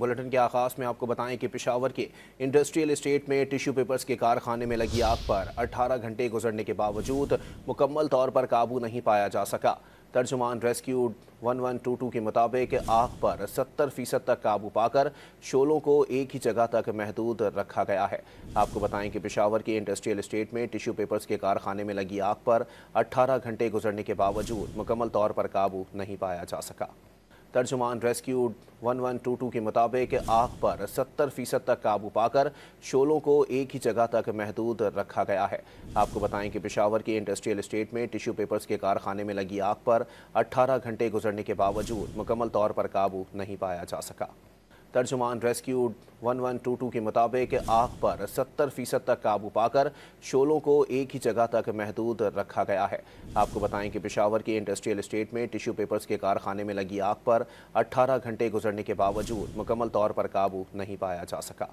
Bulletin के आगाज में आपको बताएं कि पेशावर के इंडस्ट्रियल एस्टेट में टिश्यू पेपर्स के कारखाने में लगी आग पर 18 घंटे गुजरने के बावजूद मुकम्मल तौर पर काबू नहीं पाया जा सका। तर्जुमान रेस्क्यू 1122 के मुताबिक आग पर 70% तक काबू पाकर शोलों को एक ही जगह तक महदूद रखा गया है। आपको बताएं कि पेशावर के इंडस्ट्रियल एस्टेट में टिश्यू पेपर्स के कारखाने में लगी आग पर 18 घंटे गुजरने के बावजूद मुकम्मल तौर पर काबू नहीं पाया जा सका। तर्जुमान रेस्क्यू 1122 के मुताबिक आग पर 70% तक काबू पाकर शोलों को एक ही जगह तक महदूद रखा गया है। आपको बताएं कि पेशावर के इंडस्ट्रियल एस्टेट में टिश्यू पेपर्स के कारखाने में लगी आग पर 18 घंटे गुजरने के बावजूद मुकम्मल तौर पर काबू नहीं पाया जा सका। तर्जुमान रेस्क्यू 1122 के मुताबिक आग पर 70% तक काबू पाकर शोलों को एक ही जगह तक महदूद रखा गया है। आपको बताएं कि पेशावर के इंडस्ट्रियल एस्टेट में टिश्यू पेपर्स के कारखाने में लगी आग पर 18 घंटे गुजरने के बावजूद मुकम्मल तौर पर काबू नहीं पाया जा सका।